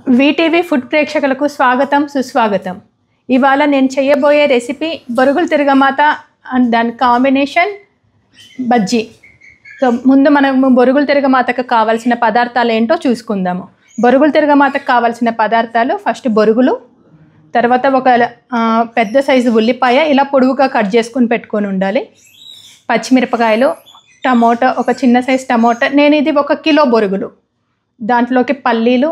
VTV food ప్రేక్షకులకు స్వాగతం సుస్వాగతం. ఇవాళ నేను చేయబోయే రెసిపీ బొరుగుల తిరగమాత అండ్ దాని కాంబినేషన్ బజ్జీ. సో ముందు మనము బొరుగుల తిరగమాతకు కావాల్సిన పదార్థాలు ఏంటో చూసుకుందాము. బొరుగుల తిరగమాతకు కావాల్సిన పదార్థాలు ఫస్ట్ బొరుగులు, తర్వాత ఒక పెద్ద సైజు ఉల్లిపాయ ఇలా పొడవుగా కట్ చేసుకొని పెట్టుకొని ఉండాలి, పచ్చిమిరపకాయలు, టమోటా, ఒక చిన్న సైజు టమోటా. నేను ఇది 1 కిలో బొరుగులు, దాంట్లోకి పల్లీలు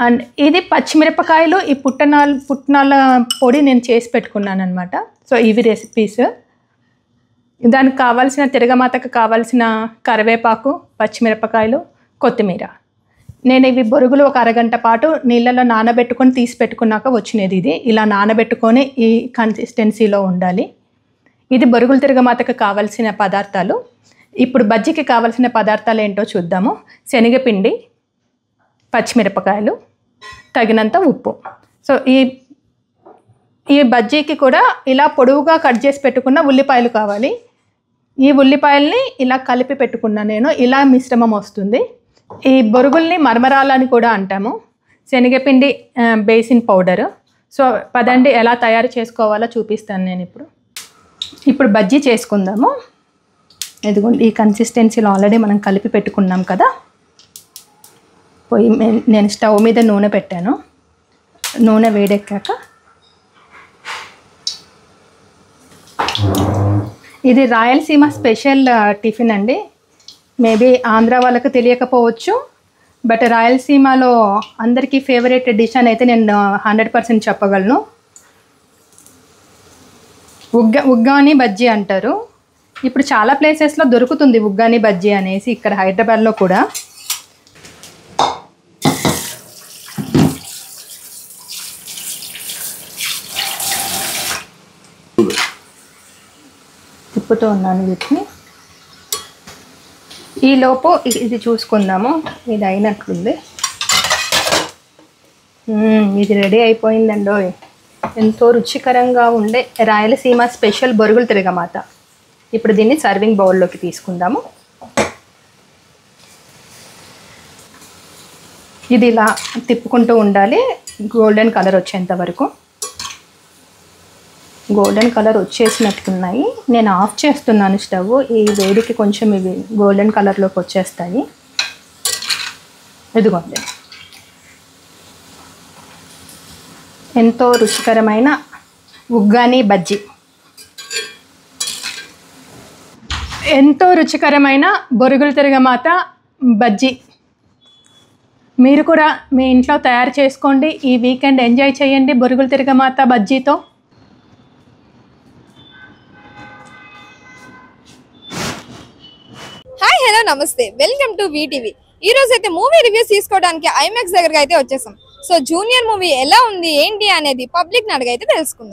అండ్ ఇది పచ్చిమిరపకాయలు, ఈ పుట్నాల పొడి నేను చేసి పెట్టుకున్నాను అనమాట. సో ఇవి రెసిపీస్. దానికి కావాల్సిన తిరగమాతకు కావాల్సిన కరివేపాకు, పచ్చిమిరపకాయలు, కొత్తిమీర. నేను ఇవి బొరుగులు ఒక అరగంట పాటు నీళ్ళలో నానబెట్టుకొని తీసి పెట్టుకున్నాక వచ్చినది. ఇది ఇలా నానబెట్టుకొని ఈ కన్సిస్టెన్సీలో ఉండాలి. ఇది బొరుగుల తిరగమాతకు కావాల్సిన పదార్థాలు. ఇప్పుడు బజ్జీకి కావాల్సిన పదార్థాలు ఏంటో చూద్దాము. శనగపిండి, పచ్చిమిరపకాయలు, తగినంత ఉప్పు. సో ఈ బజ్జీకి కూడా ఇలా పొడవుగా కట్ చేసి పెట్టుకున్న ఉల్లిపాయలు కావాలి. ఈ ఉల్లిపాయల్ని ఇలా కలిపి పెట్టుకున్నా నేను. ఇలా మిశ్రమం వస్తుంది. ఈ బొరుగుల్ని మరమరాలని కూడా అంటాము. శనగపిండి బేసిన్ పౌడరు. సో పదండి ఎలా తయారు చేసుకోవాలో చూపిస్తాను నేను ఇప్పుడు బజ్జీ చేసుకుందాము. ఇదిగోండి, ఈ కన్సిస్టెన్సీలో ఆల్రెడీ మనం కలిపి పెట్టుకున్నాం కదా. నేను స్టవ్ మీద నూనె పెట్టాను. నూనె వేడెక్కాక ఇది రాయలసీమ స్పెషల్ టిఫిన్ అండి. మేబీ ఆంధ్ర వాళ్ళకు తెలియకపోవచ్చు, బట్ రాయలసీమలో అందరికీ ఫేవరెట్ డిష్ అని అయితే నేను 100% చెప్పగలను. ఉగ్గాని బజ్జీ అంటారు. ఇప్పుడు చాలా ప్లేసెస్లో దొరుకుతుంది ఉగ్గాని బజ్జీ అనేసి, ఇక్కడ హైదరాబాద్లో కూడా. తిప్పుతూ ఉన్నాను వీటిని. ఈలోపు ఇది చూసుకుందాము. ఇది అయినట్లుంది. ఇది రెడీ అయిపోయిందండో. ఎంతో రుచికరంగా ఉండే రాయలసీమ స్పెషల్ బొరుగుల తిరగమాత. ఇప్పుడు దీన్ని సర్వింగ్ బౌల్లోకి తీసుకుందాము. ఇది ఇలా తిప్పుకుంటూ ఉండాలి గోల్డెన్ కలర్ వచ్చేంత వరకు. గోల్డెన్ కలర్ వచ్చేసినట్టున్నాయి. నేను ఆఫ్ చేస్తున్నాను స్టవ్. ఈ వేడికి కొంచెం ఇవి గోల్డెన్ కలర్లోకి వచ్చేస్తాయి. ఇదిగోండి, ఎంతో రుచికరమైన ఉగ్గాని బజ్జీ. ఎంతో రుచికరమైన బొరుగుల తిరగమాత బజ్జీ మీరు కూడా మీ ఇంట్లో తయారు చేసుకోండి. ఈ వీకెండ్ ఎంజాయ్ చేయండి బొరుగుల తిరగమాత బజ్జీతో. హాయ్, హలో, నమస్తే, వెల్కమ్ టు వీటీవీ. ఈ రోజు అయితే మూవీ రివ్యూస్ తీసుకోవడానికి ఐమాక్స్ దగ్గరకి అయితే వచ్చేసాం. సో జూనియర్ మూవీ ఎలా ఉంది ఏంటి అనేది పబ్లిక్ ని అడిగైతే తెలుసుకుందాం.